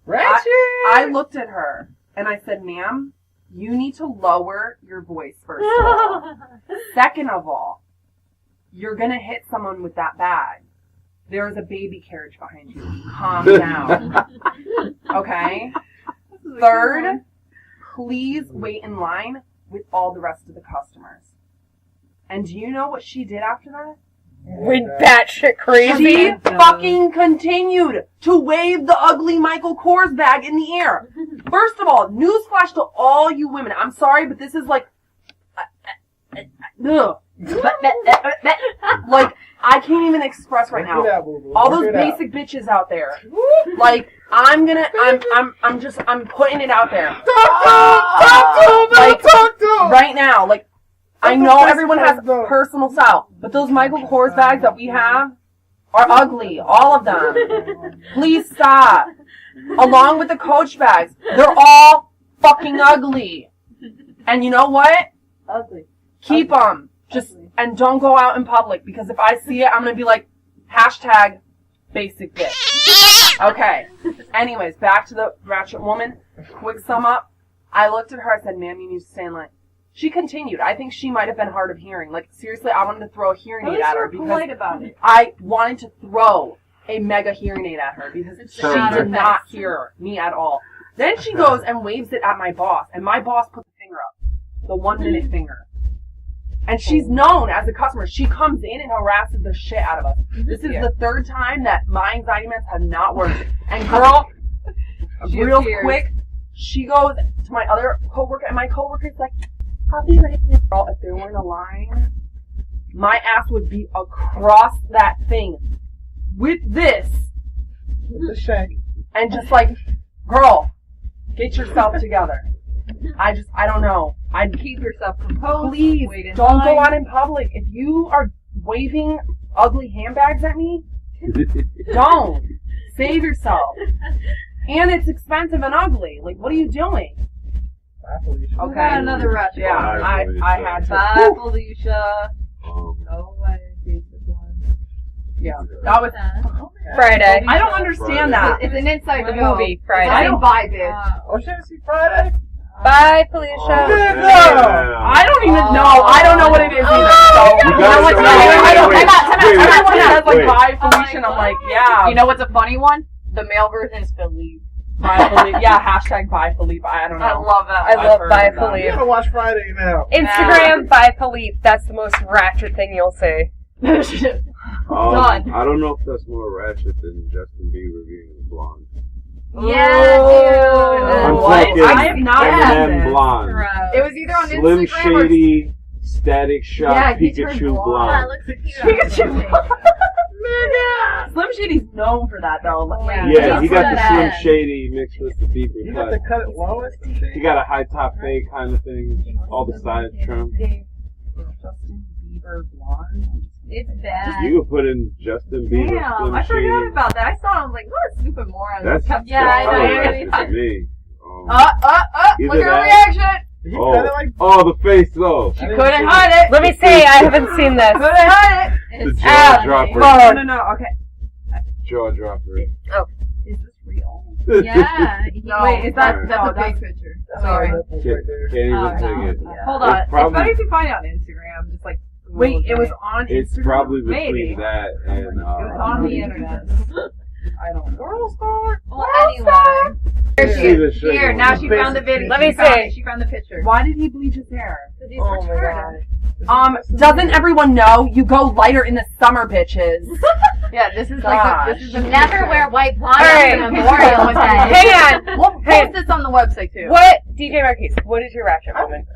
Ratchet! I looked at her and I said, ma'am, you need to lower your voice first of all. Second of all, you're gonna hit someone with that bag. There's a baby carriage behind you. Calm down. Okay? Third, please wait in line with all the rest of the customers. And do you know what she did after that? Went batshit crazy. She fucking continued to wave the ugly Michael Kors bag in the air. First of all, newsflash to all you women. I'm sorry, but this is like... ugh. Like, I can't even express right now. All those basic bitches out there. Like, I'm putting it out there. Talk to him! Right now, like, I know everyone has personal style, but those Michael Kors bags that we have are ugly. All of them. Please stop. Along with the Coach bags. They're all fucking ugly. And you know what? Ugly. Keep them. Just, and don't go out in public, because if I see it, I'm gonna be like, hashtag basic bitch. Okay. Anyways, back to the ratchet woman. Quick sum up. I looked at her, I said, ma'am, you need to stay in line. She continued. I think she might have been hard of hearing. Like, seriously, I wanted to throw a hearing aid at her because polite about it. I wanted to throw a mega hearing aid at her because she did not hear me at all. Then she goes and waves it at my boss, and my boss put the finger up. The 1 minute finger. And she's known as a customer. She comes in and harasses the shit out of us. This is the third time that my anxiety meds have not worked. And girl, real quick, she goes to my other coworker, and my coworker's like, "How do you like this?" Girl, if there weren't a line, my ass would be across that thing with this. With the shank. And just like, girl, get yourself together. I don't know. I'd Keep yourself composed. Please, wait in don't go line. out in public. If you are waving ugly handbags at me, don't. Save yourself. And it's expensive and ugly. Like, what are you doing? We got another ratchet. Yeah, I had to. Bye, Felicia. Um, Oh, I hate this one. Yeah, that was Friday. I don't understand that. It's an inside The joke. movie, I Friday. don't buy bitch. Oh, should I see Friday? Bye, Felicia. I don't even know. I don't know what it is either. So, You you know guys what's are- funny? wait, Everyone says like wait. bye Felicia, and I'm like, yeah. You know what's a funny one? The male version is Philippe. Bye Felipe. Yeah, hashtag bye Felipe. I don't know. I love that. I love heard Bye of that. You Philippe. gotta watch Friday now. Instagram Bye Philippe. That's the most ratchet thing you'll say. Done. I don't know if that's more ratchet than Justin Bieber being blonde. Yeah, I'm dude. What? talking I have not had Eminem this. blonde. It was either on Slim Instagram or... Shady, Static Shock, Yeah, he turned Pikachu blonde. blonde. Slim Shady's known for that though. Like, Yeah, he got the that. Slim Shady mixed with the Bieber You have to cut. cut it low and shit. He got a high top fade kind of thing, all the sides trimmed. Justin Bieber blonde. It's bad. You could put in Justin Bieber, Damn, Slim I forgot Shady. about that. I saw it, I was like, what a stupid moron. That's Yeah, I know, that's right? ratchet to me. Look Either at her that- reaction. Did you cut it like Oh, the face though. She couldn't hide it. Let me say, I haven't seen this. Couldn't hide it. The It's jaw bad. dropper. No, okay. Jaw dropper. Is this real? Yeah. No, Wait, is that that's no, a that's fake picture. sorry. That was right there. Can't even Oh, take no. it. Hold It's on. It's probably- better if you find it on Instagram. Just like Wait, it was on It's Instagram. probably between Maybe. that and It was on the internet. I don't know. Girl star. Well, anyway. Here she See the is. shit Here, going now on. she found the video. Let me She found see. it. She found the picture. Why did he bleach his hair? He's Oh my retarded. god. Doesn't everyone know you go lighter in the summer, bitches? Yeah, this is Gosh. this is the Never future. wear white blonde Alright. on the memorial day. Hang on. We'll Hey. post this on the website too. What, DJ Marquise, what is your ratchet moment?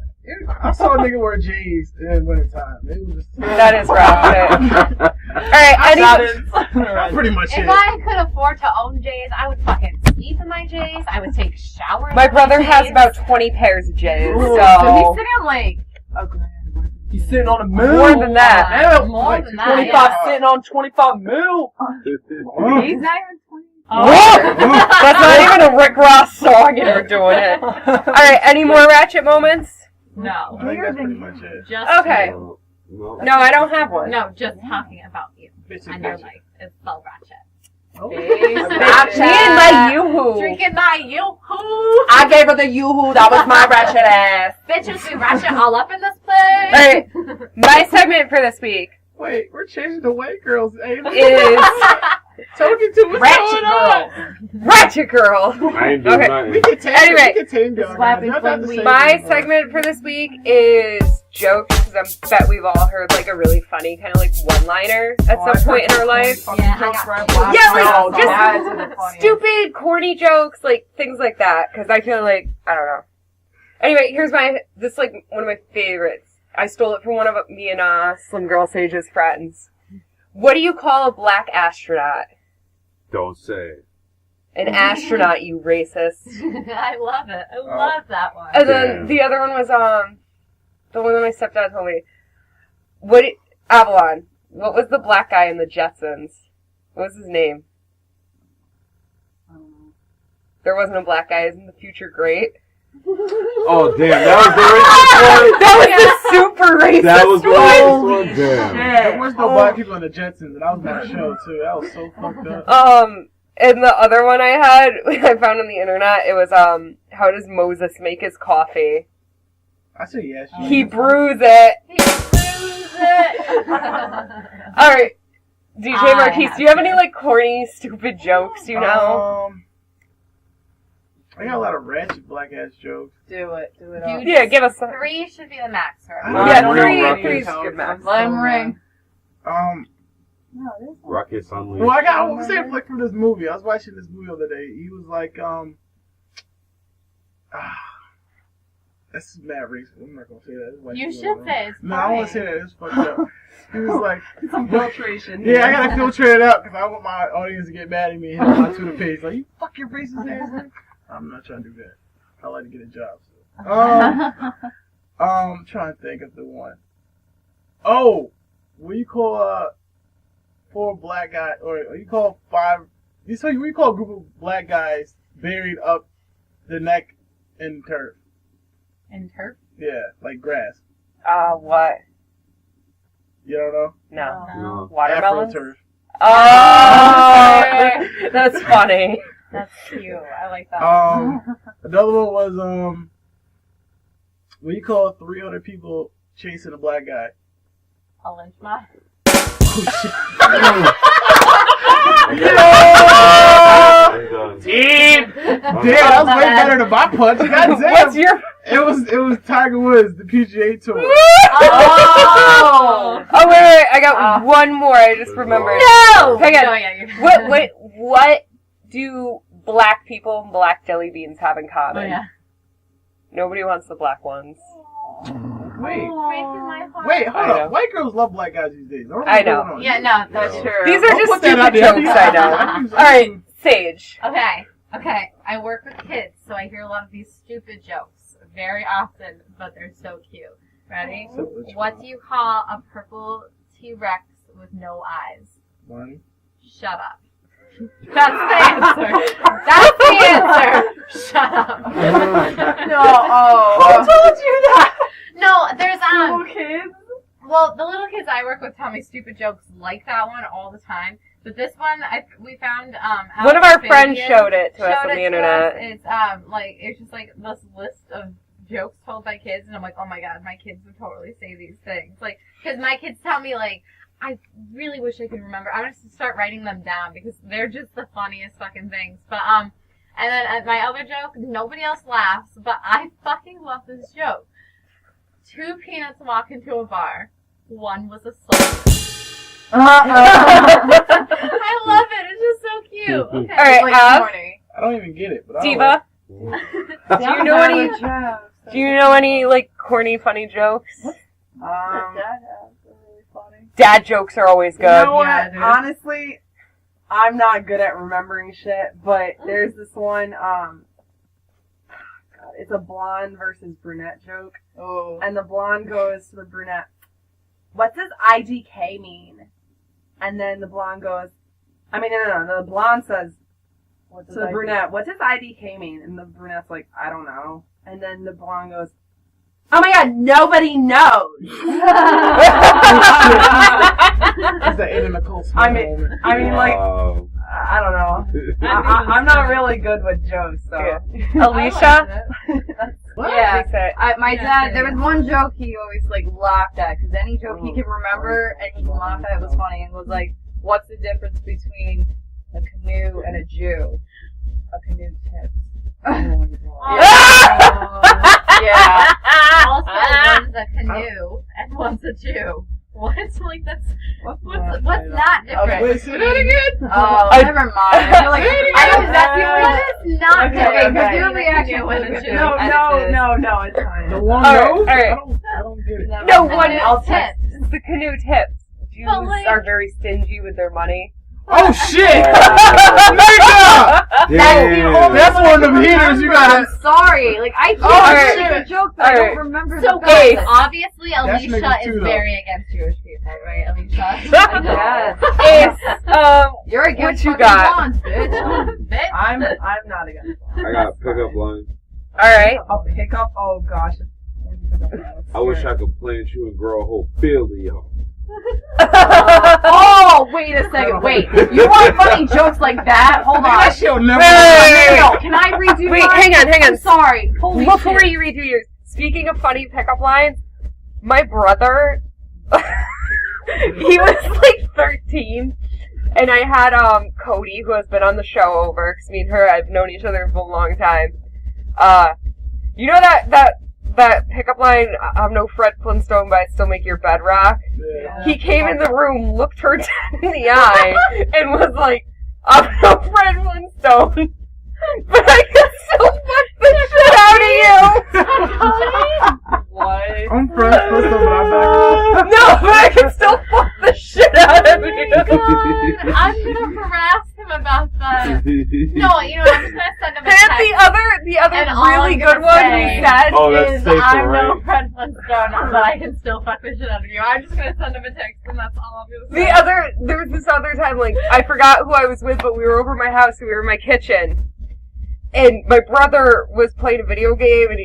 I saw a nigga wear Jay's in wintertime. It was just, That is ratchet. Alright, that's pretty much If it. I could afford to own J's, I would fucking sleep in my J's. I would take showers. my in brother has J's. about 20 pairs of J's, So he's so... sitting on like a grand. He's sitting on a mil. More than that. More than that. 25 sitting on 25 mil. He's not even 20. That's not even a Rick Ross song and we're doing it. Alright, any more ratchet moments? No. I think that's pretty much it. Just Okay. No. No, I don't have one. No, just talking about you Bitch and and your bitch. life. It's so ratchet. Oh. Me and my yoo-hoo. Drinking my yoo-hoo. I gave her the yoo-hoo. That was my ratchet ass. Bitches be ratchet all up in this place. Alright, my segment for this week Wait, we're changing the white girls. Hey, is talking to what's Ratchet going on? girl. Ratchet Girl. I ain't doing Okay. nothing. We can tame Anyway, we can tame y'all guys. Y'all got the same My thing, bro. segment for this week is jokes, because I bet we've all heard like a really funny kind of like one-liner at some point in our life. Yeah, I got Yeah, like, just That's the funniest. stupid, corny jokes, like things like that. Because I feel like I don't know. Anyway, here's this like one of my favorites. I stole it from one of me and Slim Girl Sage's friends. What do you call a black astronaut? Don't say. An astronaut, you racist. I love it. I love that one. And then Damn. the other one was the one that my stepdad told me. Avalon. What was the black guy in the Jetsons? What was his name? There wasn't a black guy. Isn't the future great? Oh damn, that was the racist one. That was the super racist That was the one. racist one. Damn. There was no black people in the Jetsons, and that was my show too. That was so fucked up. And the other one I had, I found on the internet, it was, how does Moses make his coffee? I said yes. He brews it. He proves it. Alright, DJ I Marquise, have do you have to. any, like, corny, stupid jokes, you know? I got a lot of ratchet black ass jokes. Do it. Do it. Dude, Yeah, give us some. 3 should be the max for I us. don't Yeah, know Ruckus. three's good max. Let him ring. Ruckus Unleashed. Well, I got say a flick from this movie. I was watching this movie the other day. He was like, that's mad racist. I'm not gonna say that. It's white You people, should bro. say it's No, I don't want to say that. It's fucked up. He was like, Some filtration. yeah, I gotta filter it out because I want my audience to get mad at me and hit on my Twitter page. Like, you fucking racist ass. Man. I'm not trying to do that. I like to get a job. So. Trying to think of the one. Oh, what do you call 4 black guys, or you call 5? What do you call a group of black guys buried up the neck in turf? In turf? Yeah, like grass. What? You don't know? No. No. Watermelons? Afro turf. Oh! That's funny. That's cute. I like that. Another one was what do you call 300 people chasing a black guy? A lynch mob. I'm done. Deep! Damn, that was way better than my punch. God damn. What's your... It was Tiger Woods, the PGA Tour. Oh, wait, I got one more. I just remembered. No! Hang on. No, yeah, you're... What do black people and black jelly beans have in common? Oh, yeah. Nobody wants the black ones. Wait, Breaking my heart. wait, hold I know. up. White girls love black guys these days. I know. Going on? Yeah, no, that's No. true. These are Don't just put that out stupid there. jokes, I know. Alright, Sage. Okay. I work with kids, so I hear a lot of these stupid jokes very often, but they're so cute. Ready? So which What one? do you call a purple T-Rex with no eyes? Barney? Shut up. That's the answer. That's the answer. Shut up. Who told you that? No, there's Little kids. Well, the little kids I work with tell me stupid jokes like that one all the time. But this one, we found out One of our Fabian friends showed it to us showed on the it to internet. us. It's just like this list of jokes told by kids, and I'm like, oh my god, my kids would totally say these things. Like, because my kids tell me, like, I really wish I could remember. I'm gonna start writing them down because they're just the funniest fucking things. But and then my other joke, nobody else laughs, but I fucking love this joke. 2 peanuts walk into a bar. One was a slut. I love it. It's just so cute. Okay. Alright, Av, I don't even get it, but I don't Diva, like do you know any? Do you know any like corny, funny jokes? Dad jokes are always good. You know what? Yeah, dude. Honestly, I'm not good at remembering shit, but there's this one, God, it's a blonde versus brunette joke. Oh. And the blonde goes to the brunette, what does IDK mean? And then the blonde goes, the blonde says, What's So the brunette, what's his IDK mean? And the brunette's like, I don't know. And then the blonde goes, oh my god, nobody knows. It's the Ada Nicole Smith I mean, moment. like, Wow. I don't know. I'm not really good with jokes, so. Alicia? What? Yeah. Fix it. My dad, there was one joke he always like laughed at, because any joke he could remember and he could laugh at was funny, and was like, what's the difference between a canoe and a Jew? A canoe tips. Yeah. Also, one's a canoe and one's a Jew. What's like what's not different? Okay. Wait, say that again? Oh, never mind. I feel like that's the only What is not Okay, Okay, different? because your between a reaction Jew was and a Jew? No, it's fine. The one All right, knows? all right. I don't get it. No one Canoe else tips. The canoe tips. Jews But, like- are very stingy with their money. Oh shit! Oh. Nigga! Damn. That's one of them hitters you I'm gotta. sorry. Like, I can't Alright. remember the joke, but I Alright. don't remember So the Ace. best. Obviously, That's Alicia niggas is too, though. very against Jewish people, right, Alicia? Yes. Ace, You're against you fucking got? blondes, bitch. Bitch. I'm not against that. I got a pickup line. alright. I'll pick up, oh gosh. I wish I could plant you and grow a whole field of y'all. Oh, wait a second. Wait. You want funny jokes like that? Hold That on. shit'll never. Wait. Can I redo Wait, mine? hang on. I'm sorry. Holy Before shit. you redo yours, speaking of funny pickup lines, my brother, he was like 13, and I had Cody, who has been on the show over, because me and her, I've known each other for a long time. You know that pickup line, I'm no Fred Flintstone, but I still make your bed rock? Yeah. He came in the room, looked her dead in the eye, and was like, I'm no Fred Flintstone, but I can still fuck the shit out of you! What? I'm Fred Flintstone, but I'm back. No, but I can still fuck the shit out of you! God, I'm gonna harass him about that. No, you know, I'm just gonna send him a And text. the other And all really I'm good gonna one say he said Oh, that's is safer, I'm right? no Fred Flintstone, but I can still fuck the shit out of you. I'm just gonna send him a text, and that's all I'm gonna say. there was this other time, like, I forgot who I was with, but we were over my house, and we were in my kitchen, and my brother was playing a video game, and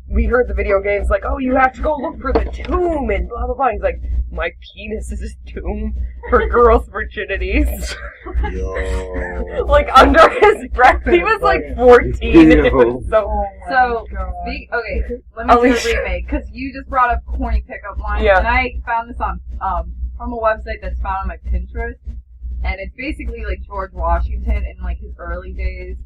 we heard the video games like, oh, you have to go look for the tomb, and blah, blah, blah. He's like, my penis is a tomb for girls' virginities. Yo. Like, under his breath. He was like 14. It was so... So, okay, let me do Alicia. a remake, because you just brought up corny pickup lines, Yeah. and I found this on, from a website that's found on my Pinterest, and it's basically like George Washington in like his early days,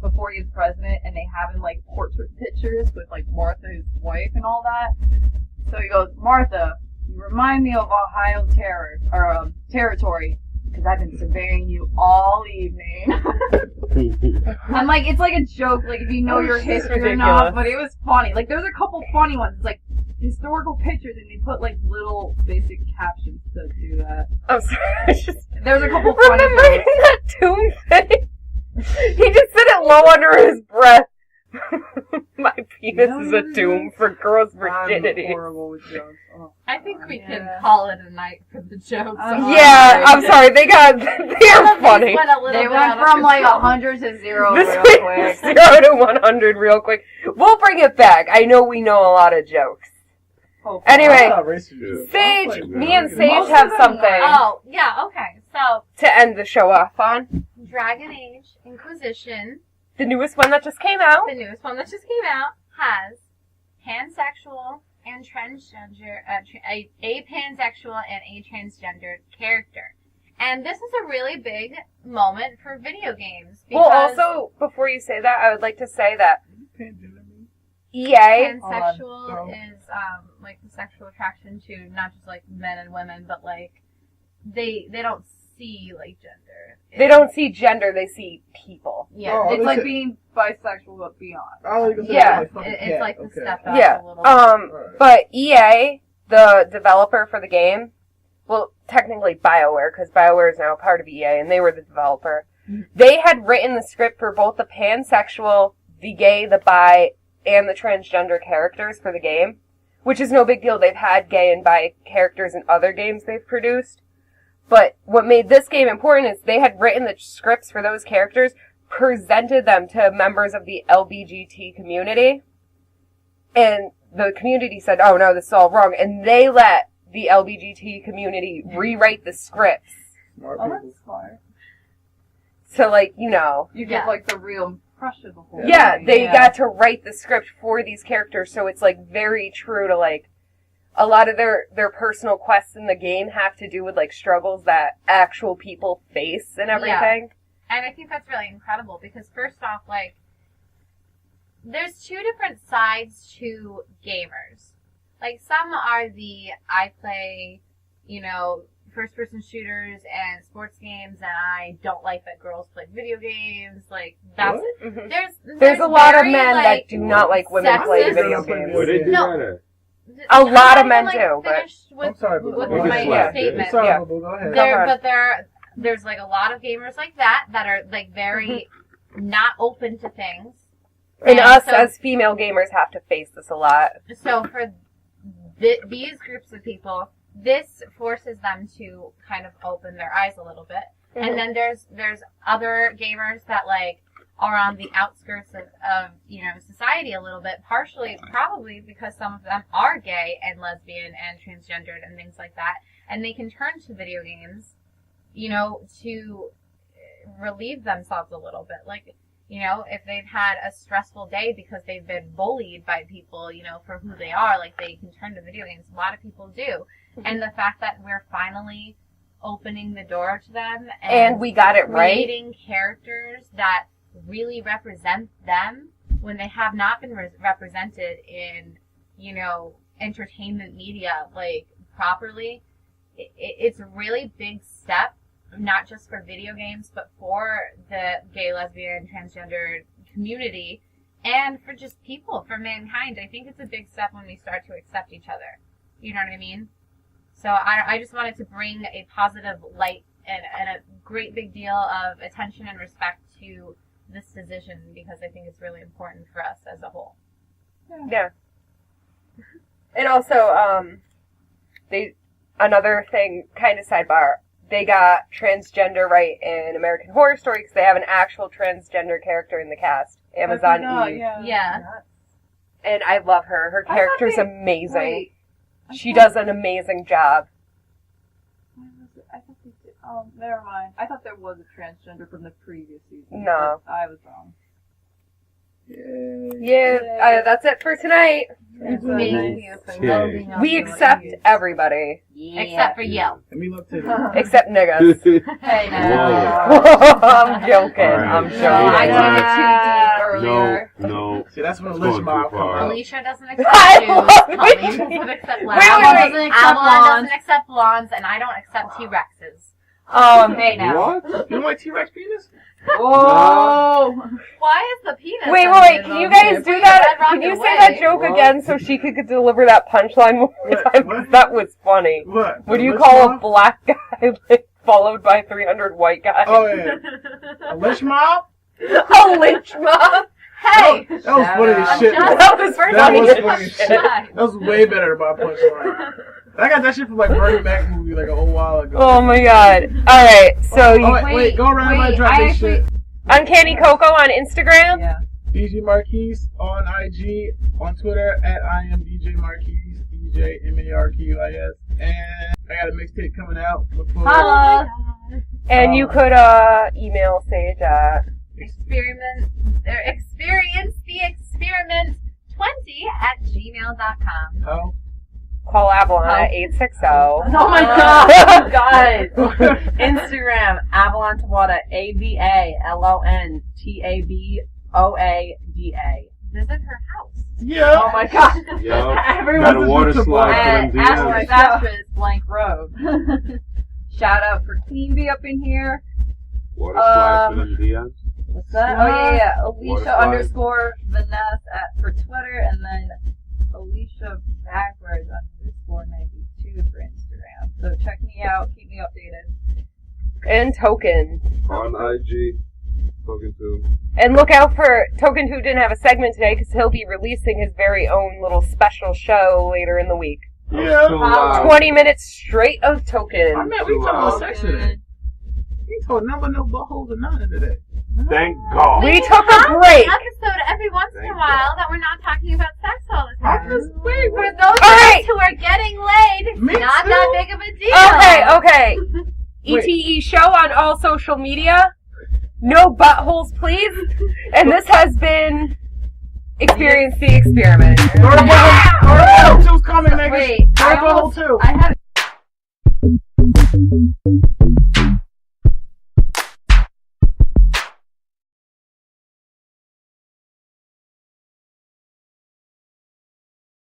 before he was president, and they have him like portrait pictures with like Martha, his wife, and all that. So he goes, Martha, you remind me of Ohio territory, because I've been surveying you all evening. I'm like, it's like a joke, like if you know your history or not, but it was funny. Like there's a couple funny ones, it's like historical pictures, and they put like little basic captions to do that. I'm sorry. There's a couple funny Remembering jokes. that tomb thing? He just said it low under his breath. My penis is a tomb for girls' virginity. I'm horrible with jokes. Oh. I think we can call it a night for the jokes. Yeah, I'm sorry. They are funny. They went from like 100 to 0 This real quick. went 0 to 100 real quick. We'll bring it back. I know we know a lot of jokes. Anyway, Sage, me and Sage have something Oh, yeah, okay. So, to end the show off on. Dragon Age Inquisition, The newest one that just came out. the newest one that just came out, has pansexual and transgender, a pansexual and a transgender character. And this is a really big moment for video games. Well, Because also, before you say that, I would like to say that EA, pansexual is, like, the sexual attraction to not just, like, men and women, but, like, they don't see, like, gender. they don't see gender, they see people. Yeah. Oh, It's like listen. being bisexual but beyond. Yeah. It's like the step up Yeah. a little bit. But EA, the developer for the game, well, technically BioWare, because BioWare is now a part of EA, and they were the developer. They had written the script for both the pansexual, the gay, the bi, and the transgender characters for the game, which is no big deal. They've had gay and bi characters in other games they've produced. But what made this game important is they had written the scripts for those characters presented them to members of the LGBT community, and the community said, "Oh no, this is all wrong," and they let the LGBT community rewrite the scripts. Smart Oh, people. that's smart. So, like, you know, You get like the real impression of the whole yeah, thing. they got to write the script for these characters, so it's like very true to like a lot of their personal quests in the game have to do with like struggles that actual people face and everything. And I think that's really incredible because first off, like, there's two different sides to gamers. Like, some are I play, first-person shooters and sports games, and I don't like that girls play video games. Like, that's it. Mm-hmm. There's a lot of very, men that do not like women playing sexist- video games. Would they do No. that? A lot of I'm men not do, even, but- finished with, I'm sorry, but with go my ahead. statement. Sorry, Yeah. Boo, go ahead. Come on. There's like a lot of gamers like that are like very not open to things. And us so, as female gamers have to face this a lot. So for these groups of people, this forces them to kind of open their eyes a little bit. Mm-hmm. And then there's other gamers that like are on the outskirts of society a little bit, partially probably because some of them are gay and lesbian and transgendered and things like that, and they can turn to video games, to relieve themselves a little bit. Like, if they've had a stressful day because they've been bullied by people, for who they are, like, they can turn to video games. A lot of people do. And the fact that we're finally opening the door to them And we got it right. creating characters that really represent them when they have not been represented in, entertainment media, like, properly. It's a really big step, not just for video games, but for the gay, lesbian, transgender community, and for just people, for mankind. I think it's a big step when we start to accept each other. You know what I mean? So I just wanted to bring a positive light and a great big deal of attention and respect to this decision, because I think it's really important for us as a whole. Yeah. And also, another thing, kind of sidebar, they got transgender right in American Horror Story because they have an actual transgender character in the cast. Amazon Eve. Yeah. And I love her. Her I character's thought amazing. Wait, She does an amazing job. why was it? I thought they did. Oh, never mind. I thought there was a transgender from the previous season. No. but I was wrong. Yeah, that's it for tonight. Thank you for Yeah. loading up We your accept reviews. everybody. Except for you. Let me look to Except niggas. Hey, Whoa. I'm joking. All right. I'm No, joking. I took it too deep earlier. No. See, that's when It's the lynch going mob too comes far. out. Alicia doesn't I accept love Jews. it. Alicia doesn't accept Wait, blondes. wait, Avalon wait. doesn't Avalon. accept blondes, and I don't accept T-Rexes. Hey now. What? You don't like T-Rex penis? Whoa! Wait, is the penis? Wait, on wait, it? can you guys do that? Red Can you Rocket say Way. that joke What? again so she could deliver that punchline one more What? time? What? 'Cause that was funny. What? What do you lynch call a mob? black guy like, followed by 300 white guys? Oh, yeah. A lynch mob? A lynch mob? Hey! That was funny as I'm shit. just- man. That was That funny was as funny as shit. shit. That was way better than my punchline. I got that shit from like Bernie Mac movie like a whole while ago. Oh my god. Alright, so you, Oh, wait, go around and drop this shit. Uncanny Coco on Instagram? Yeah. DJ Marquise on IG, on Twitter at I am DJ Marquise, DJ MARQUIS. And I got a mixtape coming out. Look forward. Holla! And you could email Sage at Experience the experiment 20@gmail.com. How? call Avalon at 860. Oh my god, guys. Instagram, Avalon Tawada, AVALONTABOADA. Visit her house. Yeah. Oh my god. Yo, Everyone's got a water listening to slide And for them Asterisk DMs. Asterisk Blank Road. Shout out for Queen Bee up in here. Water slide for them DMs. What's that? Oh yeah. Water Alicia slide. _ Vanessa for Twitter, and then Alicia backwards _92 for Instagram. So check me out. Keep me updated. And Token. On IG. Talking to. And look out for Token, who didn't have a segment today, because he'll be releasing his very own little special show later in the week. Yeah. So loud. 20 minutes straight of Token. I mean, we talking about sex today. We told number no buttholes or none today. Thank God. We took a break. Episode every once in a while that we're not talking about sex all the time. Wait, For those of us who are getting laid, it's Me not too. that big of a deal. Okay. Wait. ETE show on all social media. No buttholes, please. And this has been Experience the Experiment.